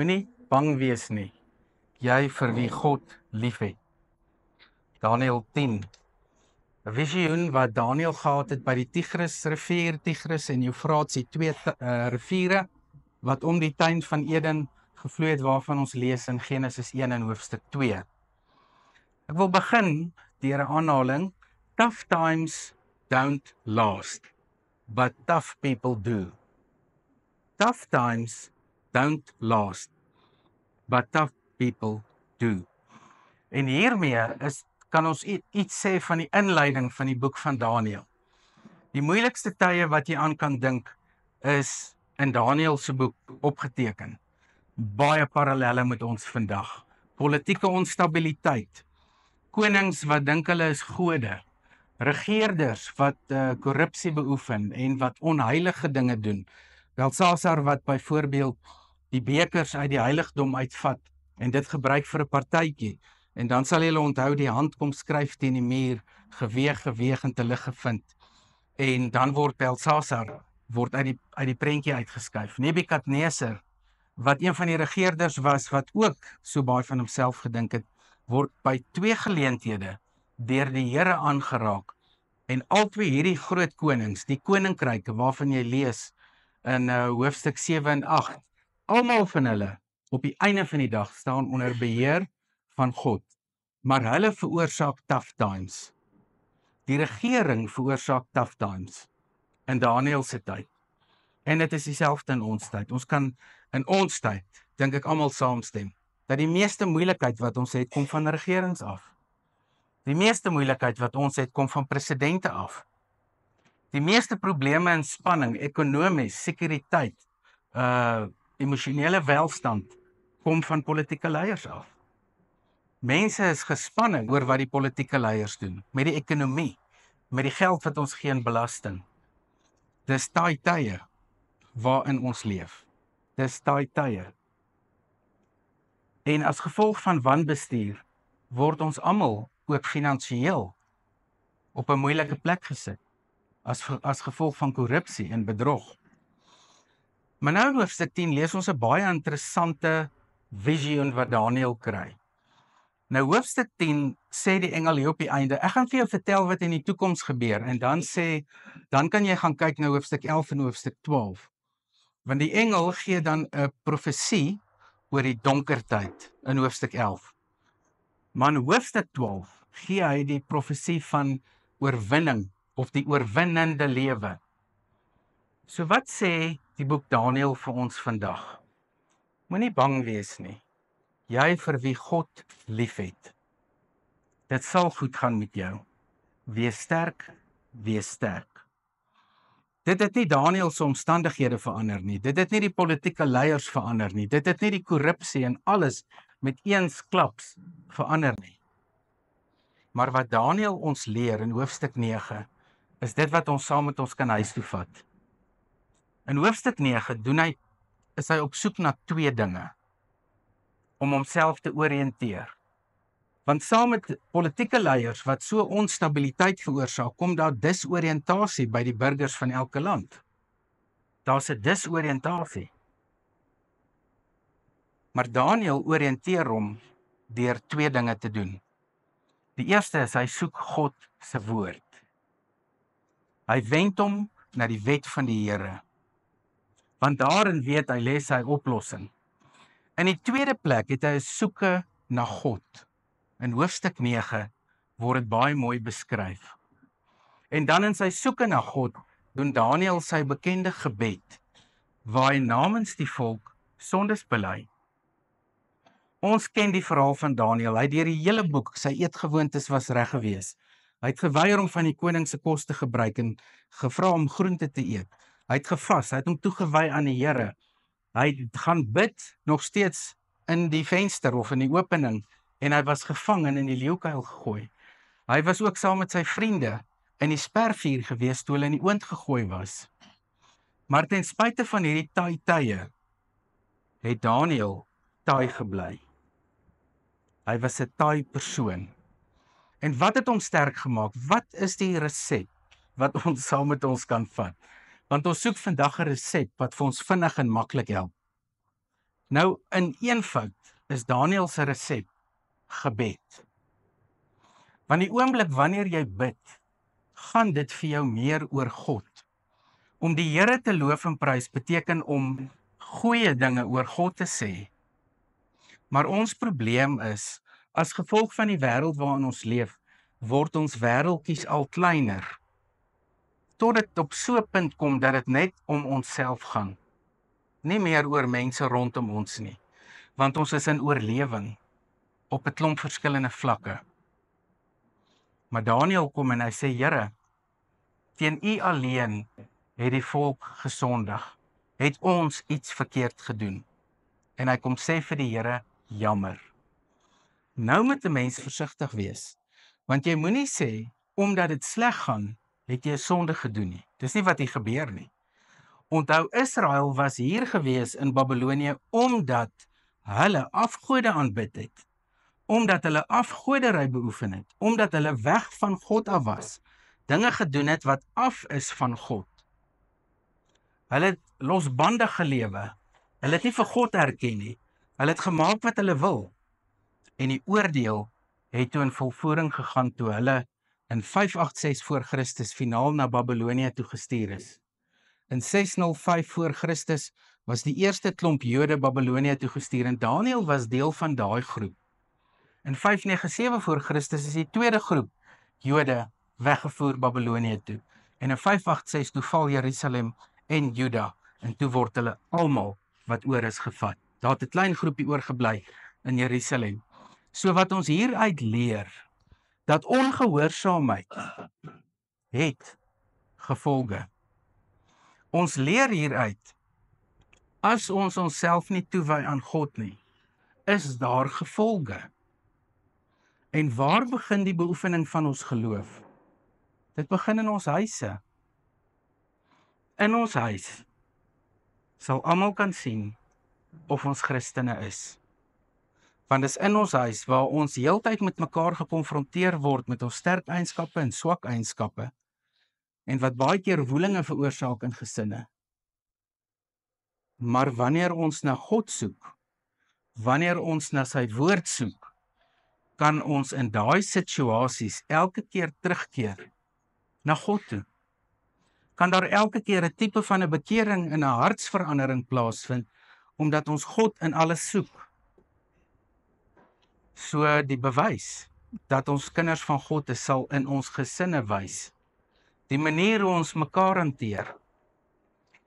Moenie bang wees nie, jy vir wie God liefhet. Daniël 10. 'n Visioen wat Daniël gehad het by die rivier Tigris en Eufraats, die twee riviere wat om die tuin van Eden gevloei het, waarvan ons lees in Genesis 1 en hoofstuk 2. Ek wil begin deur 'n aanhaling. Tough times don't last, but tough people do. Tough times don't last, but tough people do. En hiermee kan ons iets sê van die inleiding van die boek van Daniël. Die moeilikste tye wat jy aan kan dink is in Daniël se boek opgeteken. Baie parallelle met ons vandag. Politieke onstabiliteit, konings wat dink hulle is gode, regeerders wat korrupsie beoefen en wat onheilige dinge doen. Belsasar wat byvoorbeeld die bekers uit die heiligdom uitvat en dit gebruik vir 'n partytjie. En dan sal julle onthou die hand kom skryf teen die muur, geweeg en te lig gevind. En dan word Belsasar uit die prentjie uitgeskuif. Nebukadneser, wat een van die regeerders was wat ook so baie van homself gedink het, word by 2 geleenthede deur die Here aangeraak. En albei hierdie groot konings, die koninkryke waarvan jy lees in hoofstuk 7 en 8, almal van hulle op die einde van die dag staan onder beheer van God, maar hulle veroorsaak tough times. Die regering veroorsaak tough times in Daniël se tyd. En dit is dieselfde in ons tyd. Ons kan in ons tyd, dink ek almal saamstem, dat die meeste moeilikheid wat ons het, kom van regerings af. Die meeste moeilikheid wat ons het, kom van presidente af. Die meeste probleme en spanning, ekonomies, sekuriteit, emosionele welstand, kom van politieke leiers af. Mense is gespanne oor wat die politieke leiers doen, met die ekonomie, met die geld wat ons gee in belasting. Dis daai tye waarin ons leef. Dis daai tye. En as gevolg van wanbestuur, word ons almal ook finansiëel op 'n moeilike plek gesit, as gevolg van korrupsie en bedrog. Maar nou in hoofstuk 10 lees ons 'n baie interessante visioen wat Daniël kry. Nou hoofstuk 10 sê die engel hier op die einde, ek gaan vir jou vertel wat in die toekoms gebeur, en dan kan jy gaan kyk na hoofstuk 11 en hoofstuk 12. Want die engel gee dan 'n profesie oor die donker tyd in hoofstuk 11. Maar in hoofstuk 12 gee hy die profesie van oorwinning of die oorwinnende lewe. So wat sê die boek Daniël vir ons vandag? Moenie bang wees nie. Jy vir wie God liefhet. Dit sal goed gaan met jou. Wees sterk, wees sterk. Dit het nie Daniël se omstandighede verander nie. Dit het nie die politieke leiers verander nie. Dit het nie die korrupsie en alles met eens klaps verander nie. Maar wat Daniël ons leer in hoofstuk 9, is dit wat ons saam met ons kan huis toe vat. In hoofstuk 9 is hy op soek na 2 dinge, om homself te oriënteer. Want saam met politieke leiers wat so onstabiliteit veroorsaak, kom daar disoriëntasie by die burgers van elke land. Daar's 'n disoriëntasie. Maar Daniël oriënteer hom deur 2 dinge te doen. Die eerste is hy soek God se woord. Hy wend hom na die wet van die Here. Want daarin weet hy lê sy oplossing. In die tweede plek het hy 'n soeke na God. In hoofstuk 9 word dit baie mooi beskryf. En dan in sy soeke na God, doen Daniël sy bekende gebed, waar hy namens die volk sondes bely. Ons ken die verhaal van Daniël. Hy het deur die hele boek, sy eetgewoontes was reg gewees. Hy het geweier om van die koning se kos te gebruik en gevra om groente te eet. Hy het gevas, hy het hom toegewy aan die Here. Hy het gaan bid nog steeds in die venster of in die opening, en hy was gevang en in die leeukuil gegooi. Hy was ook saam met sy vriende in die spervuur gewees toe hulle in die oond gegooi was. Maar ten spyte van hierdie taai tye, het Daniël taai gebly. Hy was 'n taai persoon. En wat het hom sterk gemaak? Wat is die resep wat ons saam met ons kan vat? Want ons soek vandag 'n resep wat vir ons vinnig en maklik help. Nou, in eenvoud is Daniel se resep gebed. Want die oomblik wanneer jy bid, gaan dit vir jou meer oor God. Om die Here te loof en prys beteken om goeie dinge oor God te sê. Maar ons probleem is, as gevolg van die wêreld waarin ons leef, word ons wêreldjies al kleiner. Tot dit op so 'n punt kom dat dit net om onsself gaan. Nie meer oor mense rondom ons nie. Want ons is in oorlewing op 'n klomp verskillende vlakke. Maar Daniel kom en hy sê, Here, teen U alleen het die volk gesondig, het ons iets verkeerd gedoen. En hy kom sê vir die Here, jammer. Nou moet 'n mens versigtig wees, want jy moenie sê, omdat dit sleg gaan, het jy 'n sonde gedoen nie. Dis nie wat hier gebeur nie. Onthou, Israel was hier gewees in Babylonië omdat hulle afgode aanbid het, omdat hulle afgodery beoefen het, omdat hulle weg van God af was, dinge gedoen het wat af is van God. Hulle het losbandig gelewe, hulle het nie vir God erken nie, hulle het gemaak wat hulle wil, en die oordeel het toe in volvoering gegaan toe hulle in 586 voor Christus finaal na Babylonië toe gestuur is. In 605 voor Christus was die eerste klomp Jode Babylonië toe gestuur en Daniel was deel van daai groep. In 597 voor Christus is die tweede groep Jode weggevoer Babylonië toe. En in 586 toe val Jerusalem en Juda en toe word hulle almal wat oor is gevat. Daar het 'n klein groepie oorgebly in Jerusalem. So wat ons hieruit leer, dat ongehoorsaamheid het gevolge. Ons leer hieruit, as ons onsself nie toewy aan God nie, is daar gevolge. En waar begin die beoefening van ons geloof? Dit begin in ons huise. In ons huis sal almal kan sien of ons Christene is. Want dis in ons huis waar ons heeltyd met mekaar gekonfronteer word met ons sterk eienskappe en swak eienskappe en wat baie keer woelinge veroorsaak in gesinne. Maar wanneer ons na God soek, wanneer ons na sy woord soek, kan ons in daai situasies elke keer terugkeer na God toe. Kan daar elke keer 'n tipe van 'n bekering en 'n hartsverandering plaasvind, omdat ons God in alles soek. So die bewys dat ons kinders van God is, sal in ons gesinne wys. Die manier hoe ons mekaar hanteer,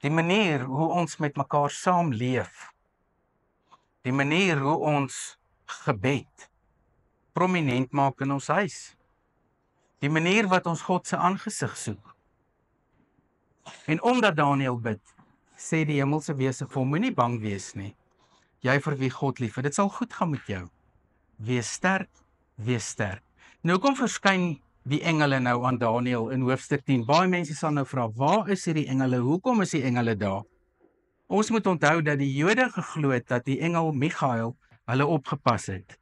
die manier hoe ons met mekaar saamleef, die manier hoe ons gebed prominent maak in ons huis, die manier wat ons God se aangesig soek. En omdat Daniel bid, sê die hemelse wese vir hom, moenie bang wees nie. Jy vir wie God lief het, dit sal goed gaan met jou. Wees sterk, wees sterk. Nou kom verskyn die engele nou aan Daniel in hoofstuk 10. Baie mense sal nou vra, waar is hierdie engele? Hoekom is die engele daar? Ons moet onthou dat die Jode geglo het dat die engel Michael hulle opgepas het.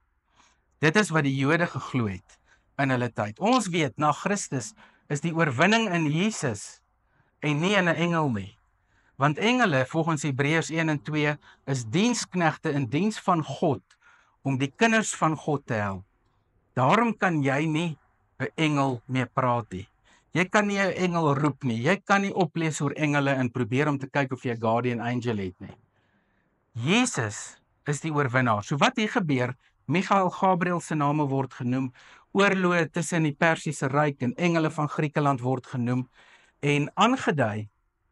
Dit is wat die Jode geglo het in hulle tyd. Ons weet, na Christus is die oorwinning in Jesus en nie in 'n engel nie. Want engele, volgens Hebreërs 1 en 2, is diensknegte in diens van God, om die kinders van God te help. Daarom kan jy nie 'n engel mee praat nie. Jy kan nie 'n engel roep nie. Jy kan nie oplees oor engele en probeer om te kyk of jy 'n guardian angel het nie. Jesus is die oorwinnaar. So wat hier gebeur, Michael, Gabriel se name word genoem, oorloë tussen die Persiese ryk en engele van Griekeland word genoem, en aangedui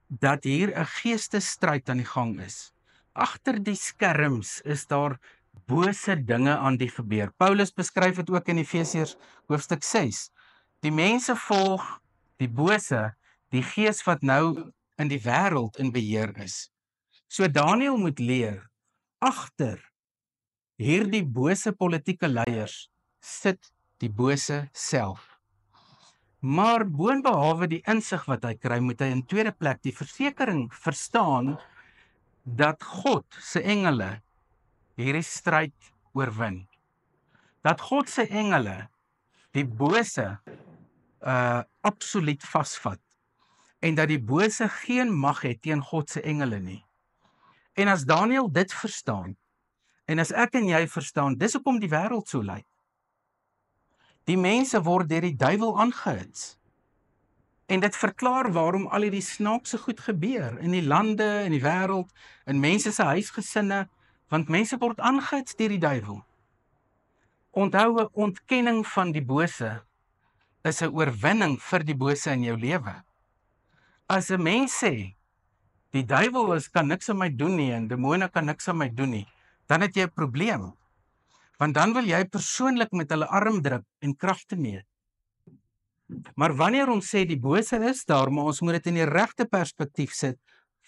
dat hier 'n geestesstryd aan die gang is. Agter die skerms is daar bose dinge aan die gebeur. Paulus beskryf dit ook in Efesiërs hoofstuk 6. Die mense volg die bose, die gees wat nou in die wêreld in beheer is. So Daniel moet leer, agter hierdie bose politieke leiers sit die bose self. Maar boonbehalwe die insig wat hy kry, moet hy in tweede plek die versekering verstaan dat God se engele hierdie stryd oorwin. Dat God se engele die bose absoluut vasvat en dat die bose geen mag het teen God se engele nie. En as Daniel dit verstaan, En as ek en jy verstaan, dis hoekom die wêreld so lyk. Die mense word deur die duiwel aangehits. En dit verklaar waarom al hierdie snaakse goed gebeur in die lande, in die wêreld, in mense se huisgesinne, want mense word aangehits deur die duiwel. Onthou, 'n ontkenning van die bose is 'n oorwinning vir die bose in jou lewe. As 'n mens sê, die duiwel kan niks aan my doen nie en demone kan niks aan my doen nie, dan het jy 'n probleem. Want dan wil jy persoonlik met hulle arm druk en kragte meet. Maar wanneer ons sê die bose is daar, maar ons moet dit in die regte perspektief sit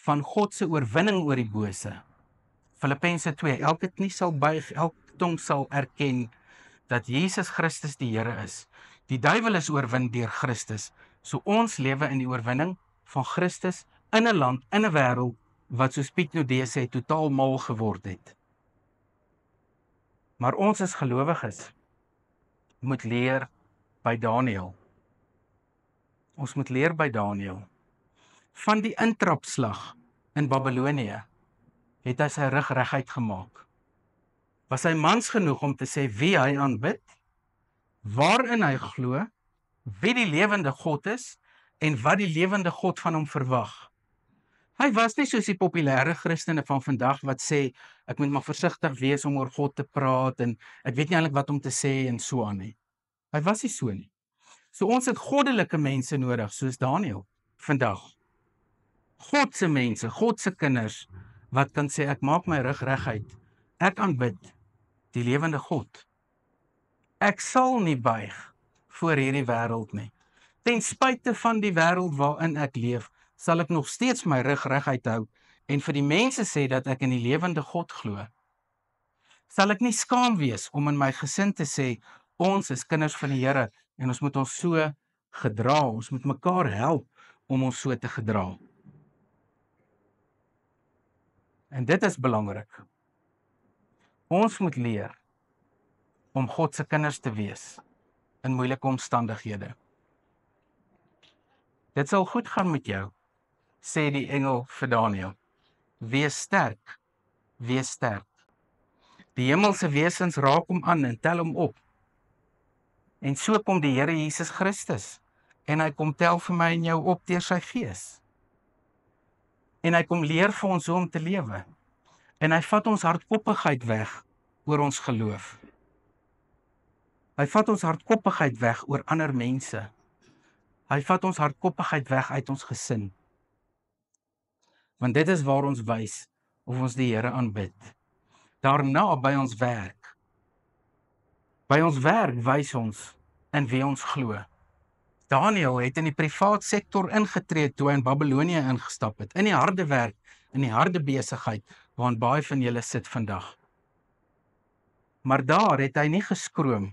van God se oorwinning oor die bose. Filippense 2, elke knie sal buig, elke tong sal erken dat Jesus Christus die Here is. Die duiwel is oorwin deur Christus. So ons lewe in die oorwinning van Christus in 'n land, in 'n wêreld wat soos Piet Nudee sê totaal mal geword het. Maar ons as gelowiges moet leer by Daniël. Ons moet leer by Daniël. Van die intrapslag in Babelonië het hy sy rug reguit gemaak. Was hy mans genoeg om te sê wie hy aanbid, waarin hy glo, wie die lewende God is en wat die lewende God van hom verwag. Hy was nie soos die populêre Christene van vandag wat sê ek moet maar versigtig wees om oor God te praat en ek weet nie eintlik wat om te sê en so aan nie. Hy was nie so nie. So ons het goddelike mense nodig soos Daniël vandag. God se mense, God se kinders wat kan sê ek maak my rug reguit. Ek aanbid die lewende God. Ek sal nie buig voor hierdie wêreld nie. Ten spyte van die wêreld waarin ek leef, sal ek nog steeds my rug reguit hou en vir die mense sê dat ek in die lewende God glo. Sal ek nie skaam wees om in my gesin te sê ons is kinders van die Here en ons moet ons so gedra, ons moet mekaar help om ons so te gedra. En dit is belangrik. Ons moet leer om God se kinders te wees in moeilike omstandighede. Dit sal goed gaan met jou, sê die engel vir Daniël. Wees sterk, wees sterk. Die hemelse wesens raak hom aan en tel hom op. En so kom die Here Jesus Christus en hy kom tel vir my en jou op deur sy gees. En hy kom leer vir ons hoe om te lewe. En hy vat ons hardkoppigheid weg oor ons geloof. Hy vat ons hardkoppigheid weg oor ander mense. Hy vat ons hardkoppigheid weg uit ons gesin. Want dit is waar ons wys of ons die Here aanbid. Daarna by ons werk. By ons werk wys ons in wie ons glo. Daniël het in die privaat sektor ingetree toe hy in Babelonië ingestap het. In die harde werk, in die harde besigheid, waarin baie van julle sit vandag. Maar daar het hy nie geskroom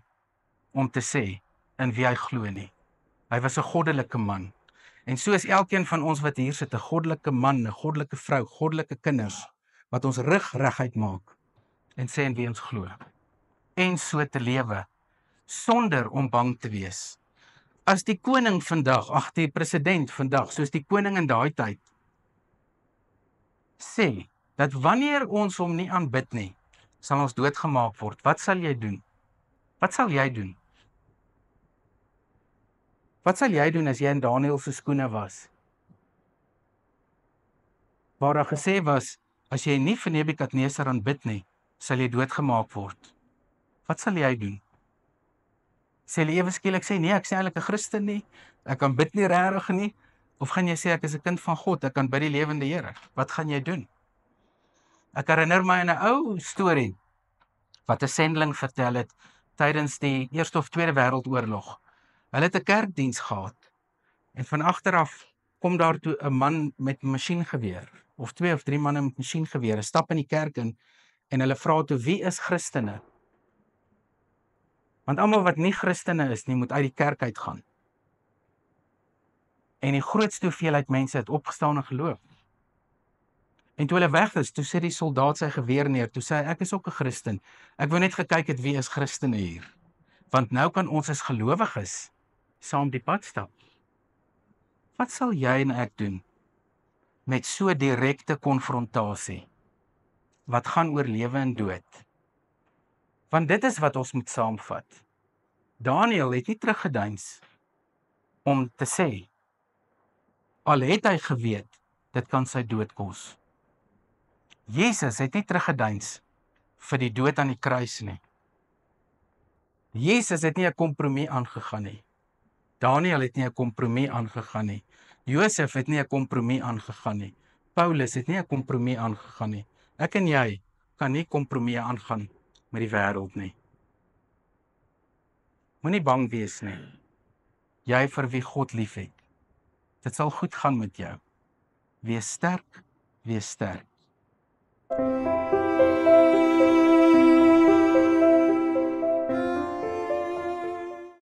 om te sê in wie hy glo nie. Hy was 'n goddelike man. En so is elkeen van ons wat hier sit 'n goddelike man, 'n goddelike vrou, goddelike kinders wat ons rug reguit maak en sê in wie ons glo. En so te lewe sonder om bang te wees. As die koning vandag, die president vandag, soos die koning in daai tyd, sê dat wanneer ons hom nie aanbid nie, sal ons doodgemaak word. Wat sal jy doen? Wat sal jy doen? Wat sal jy doen as jy in Daniël se skoene was? Waar daar gesê was, as jy nie vir Nebukadnesar aanbid nie, sal jy doodgemaak word. Wat sal jy doen? Sê jy ewe skielik sê nee, ek is eintlik 'n Christen nie, ek aanbid nie regtig nie, of gaan jy sê ek is 'n kind van God, ek aanbid die lewende Here? Wat gaan jy doen? Ek herinner my aan 'n ou storie wat 'n sendeling vertel het tydens die Eerste of Tweede Wêreldoorlog. Hulle het 'n kerkdiens gehad en van agteraf kom daar toe 'n man met 'n masjiengeweer of 2 of 3 manne met masjiengewere stap in die kerk in en hulle vra toe wie is Christene? Want almal wat nie Christene is nie, moet uit die kerk uitgaan. En die grootste hoeveelheid mense het opgestaan en geloop. En toe hulle weg is, toe sit die soldaat sy geweer neer, toe sê hy, ek is ook 'n Christen. Ek wou net gekyk het wie is Christene hier. Want nou kan ons as gelowiges saam die pad stap. Wat sal jy en ek doen met so direkte konfrontasie? Wat gaan oor lewe en dood? Want dit is wat ons moet saamvat. Daniël het nie teruggedeins om te sê, al het hy geweet, dit kan sy dood kos. Jesus het nie teruggedeins vir die dood aan die kruis nie. Jesus het nie 'n kompromie aangegaan nie. Daniël het nie 'n kompromie aangegaan nie. Josef het nie 'n kompromie aangegaan nie. Paulus het nie 'n kompromie aangegaan nie. Ek en jy kan nie kompromie aangaan met die wêreld nie. Moenie bang wees nie. Jy vir wie God liefhet. Dit sal goed gaan met jou. Wees sterk, wees sterk.